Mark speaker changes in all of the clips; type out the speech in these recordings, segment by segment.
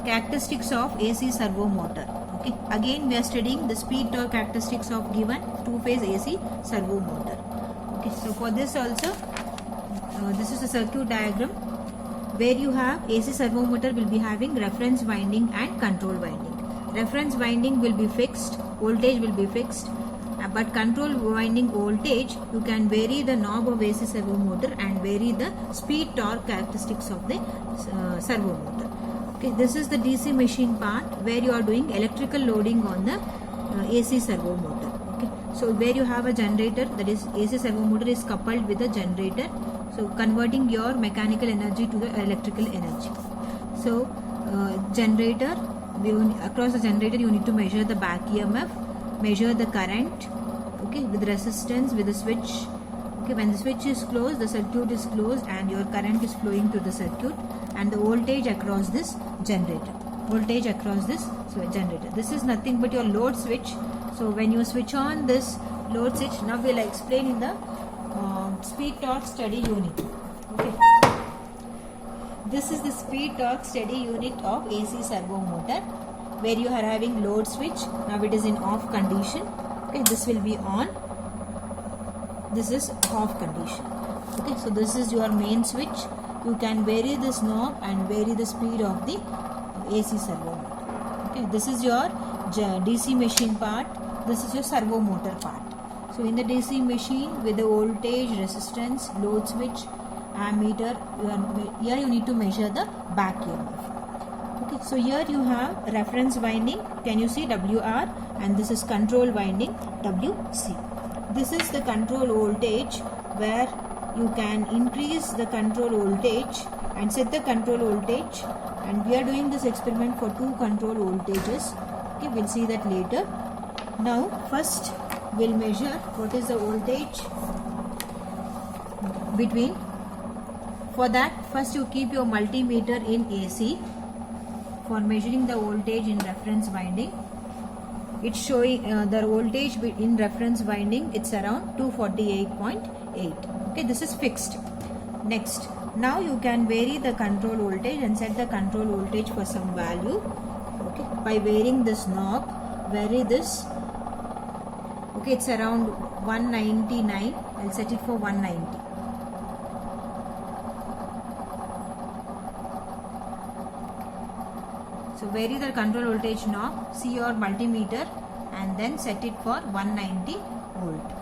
Speaker 1: characteristics of AC servo motor. Okay, again we are studying the speed torque characteristics of given two-phase AC servo motor. Okay, so for this also, this is a circuit diagram where you have AC servo motor will be having reference winding and control winding. Reference winding will be fixed, voltage will be fixed, but control winding voltage you can vary the knob of AC servo motor and vary the speed torque characteristics of the servo motor. Okay, this is the DC machine part where you are doing electrical loading on the AC servo motor. Okay, so where you have a generator, that is AC servo motor is coupled with a generator, so converting your mechanical energy to the electrical energy. So generator, across the generator you need to measure the back EMF, measure the current, okay, with resistance, with the switch. Okay, when the switch is closed, the circuit is closed and your current is flowing through the circuit, and the voltage across this generator. Voltage across this generator. This is nothing but your load switch. So when you switch on this load switch, now we'll explain in the speed torque steady unit. Okay. This is the speed torque steady unit of AC servo motor, where you are having load switch. Now it is in off condition. Okay, this will be on. This is off condition. Okay, so this is your main switch. You can vary this knob and vary the speed of the AC servo motor. Okay, this is your DC machine part. This is your servo motor part. So in the DC machine, with the voltage, resistance, load switch, ammeter, here you need to measure the back EMF. Okay, so here you have reference winding. Can you see WR? And this is control winding, WC. This is the control voltage, where you can increase the control voltage and set the control voltage, and we are doing this experiment for two control voltages. Okay, we'll see that later. Now first we'll measure what is the voltage between. For that, first you keep your multimeter in AC for measuring the voltage in reference winding. It's showing the voltage in reference winding, it's around 248.8. Okay, this is fixed. Next, now you can vary the control voltage and set the control voltage for some value. Okay, by varying this knob, vary this. Okay, it's around 199. I'll set it for 190. So vary the control voltage knob, see your multimeter and then set it for 190 volt.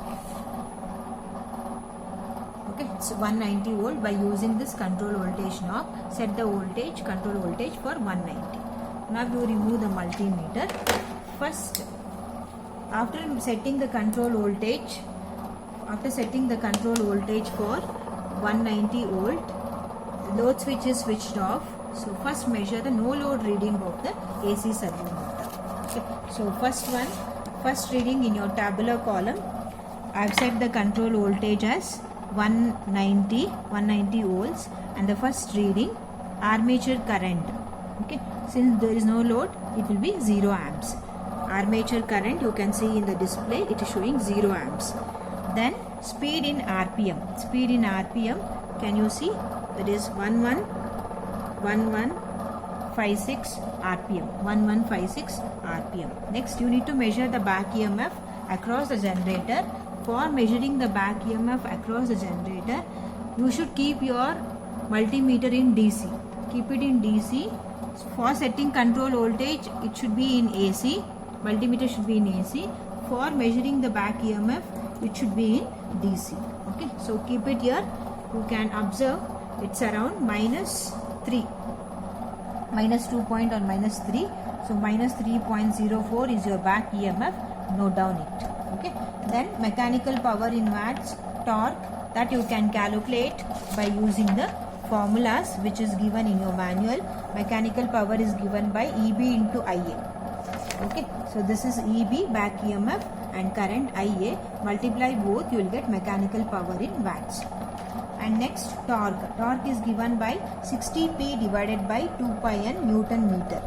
Speaker 1: Okay, it's 190 volt. By using this control voltage knob, set the voltage, control voltage for 190. Now you remove the multimeter. First, after setting the control voltage, for 190 volt, load switch is switched off. So first measure the no load reading of the AC servo motor. Okay. So first reading in your tabular column, I have set the control voltage as 190 volts, and the first reading armature current. Okay, since there is no load, it will be 0 amps. Armature current, you can see in the display, it is showing 0 amps. Then speed in RPM. Speed in RPM, can you see? That is 1156 RPM. 1156 RPM. Next, you need to measure the back EMF across the generator. For measuring the back EMF across the generator, you should keep your multimeter in DC. Keep it in DC. For setting control voltage, it should be in AC. Multimeter should be in AC. For measuring the back EMF, it should be in DC. Okay, so keep it here. You can observe it's around -3, -2 point or -3. So -3.04 is your back EMF. Note down it. Okay. Then mechanical power in watts, torque, that you can calculate by using the formulas which is given in your manual. Mechanical power is given by EB into IA. Okay, so this is EB, back EMF, and current IA. Multiply both, you will get mechanical power in watts. And next, torque. Torque is given by 60P divided by 2 pi n Newton meter.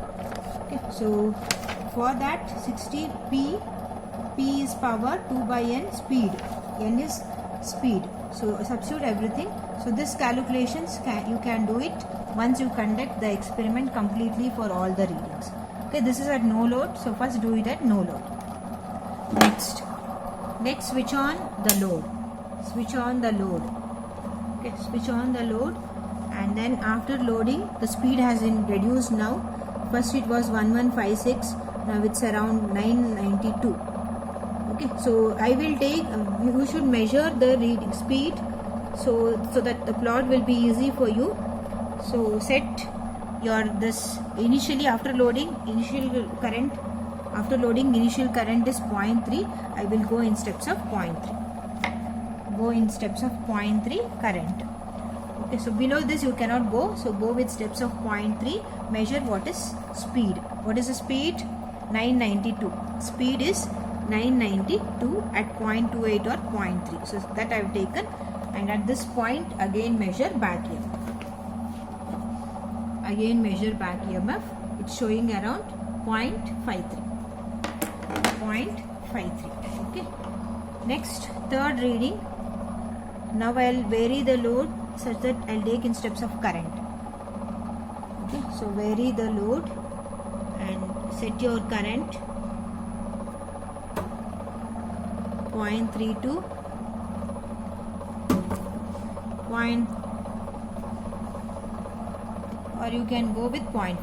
Speaker 1: Okay, so for that 60P, P is power, 2 by n speed, n is speed. So substitute everything. So this calculations you can do it once you conduct the experiment completely for all the readings. Okay, this is at no load, so first do it at no load. Next switch on the load. Switch on the load. Okay, switch on the load, and then after loading, the speed has been reduced now. First it was 1156, now it's around 992. Okay, so I will take, you should measure the reading speed so that the plot will be easy for you. So set your this initially after loading initial current. After loading initial current is 0.3. I will go in steps of 0.3. Go in steps of 0.3 current. Okay, so below this you cannot go. So go with steps of 0.3. Measure what is speed. What is the speed? 992. Speed is 992 at 0.28 or 0.3. So that I have taken. And at this point again measure back EMF. Again measure back EMF. It's showing around 0.53. 0.53. Okay. Next, third reading. Now I'll vary the load such that I'll take in steps of current. Okay. So vary the load and set your current 0.32. Or you can go with 0.4.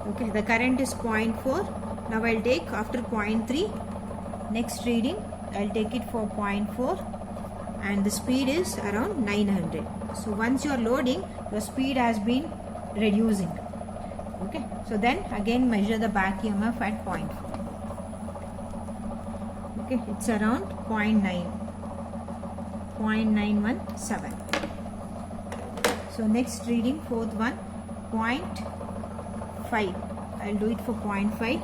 Speaker 1: Okay, the current is 0.4. Now I'll take after 0.3. Next reading I'll take it for 0.4, and the speed is around 900. So once you are loading, your speed has been reducing. Okay, so then again measure the back EMF at 0.4. Okay, it's around 0.917. So next reading, fourth one, 0.5. I'll do it for 0.5.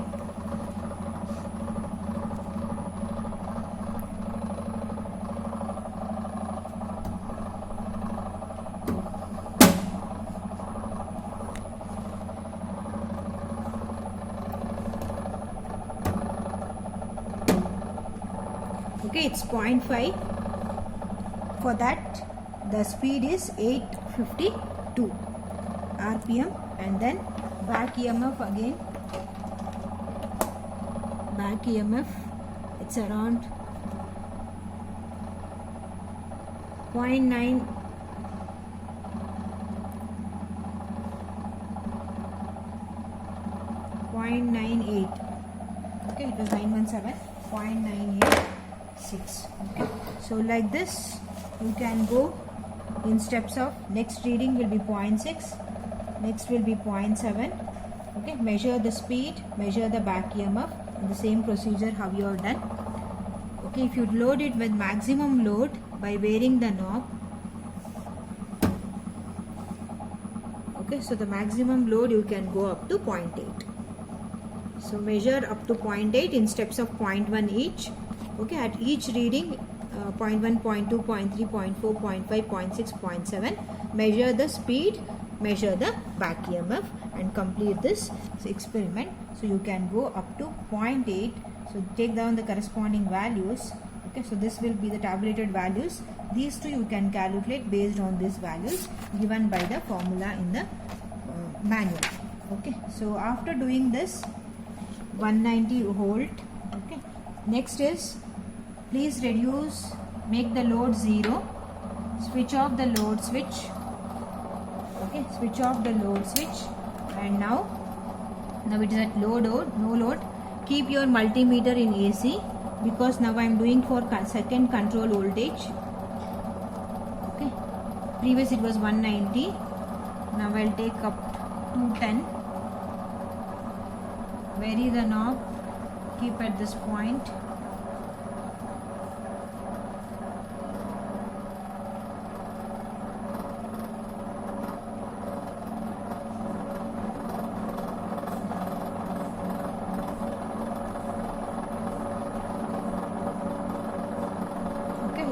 Speaker 1: Okay, it's 0.5. For that, the speed is 852 RPM, and then back EMF again. Back EMF, it's around 0.9. 0.98. Okay, it was 917. 0.986. Okay, so like this you can go in steps of. Next reading will be 0.6. Next will be 0.7. Okay, measure the speed, measure the back EMF, and the same procedure how you are done. Okay, if you load it with maximum load by varying the knob. Okay, so the maximum load you can go up to 0.8. So measure up to 0.8 in steps of 0.1 each. Okay, at each reading 0.1, 0.2, 0.3, 0.4, 0.5, 0.6, 0.7. Measure the speed, measure the back EMF, and complete this experiment. So you can go up to 0.8. So take down the corresponding values. Okay, so this will be the tabulated values. These two you can calculate based on these values given by the formula in the manual. Okay, so after doing this 190 volt. Okay, next is please reduce, make the load 0, switch off the load switch. Okay, switch off the load switch, and now it is at low load, no load. Keep your multimeter in AC because now I am doing for second control voltage. Okay, previous it was 190, now I will take up 210. Vary the knob, keep at this point.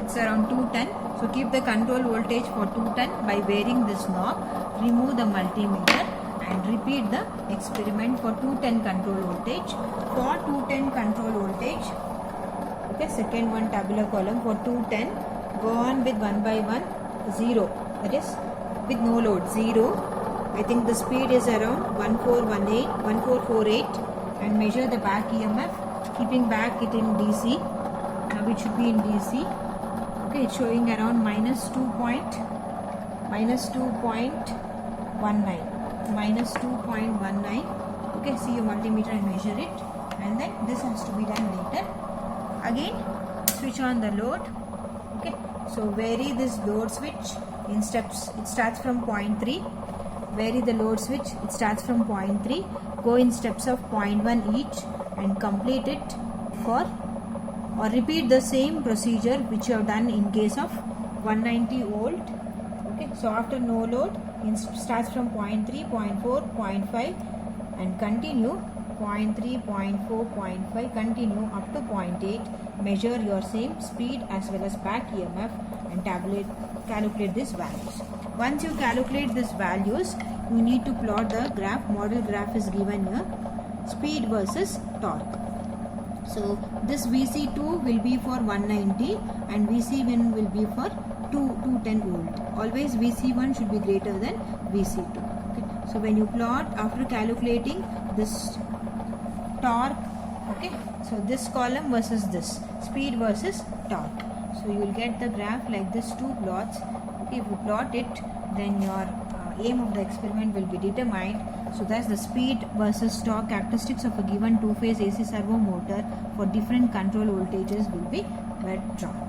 Speaker 1: It's around 210. So keep the control voltage for 210 by varying this knob. Remove the multimeter and repeat the experiment for 210 control voltage. For 210 control voltage, Okay, second one tabular column for 210. Go on with 1 by 1, 0. That is with no load, 0. I think the speed is around 1448, and measure the back EMF, keeping back it in DC. Now it should be in DC. Okay, it's showing around minus 2.19, minus 2.19. Okay, see your multimeter and measure it, and then this has to be done later. Again, switch on the load. Okay, so vary this load switch in steps. It starts from 0.3. Vary the load switch. It starts from 0.3. Go in steps of 0.1 each and complete it for, or repeat the same procedure which you have done in case of 190 volt. Okay, so after no load, it starts from 0.3, 0.4, 0.5 and continue 0.3, 0.4, 0.5, continue up to 0.8. Measure your same speed as well as back EMF and calculate these values. Once you calculate these values, you need to plot the graph. Model graph is given here, speed versus torque. So this VC2 will be for 190 and VC1 will be for 210 volt. Always VC1 should be greater than VC2. Okay. So when you plot after calculating this torque, okay, so this column versus this, speed versus torque. So you will get the graph like this, two plots. Okay, if you plot it, then your aim of the experiment will be determined. So that's the speed versus torque characteristics of a given two-phase AC servo motor for different control voltages will be drawn.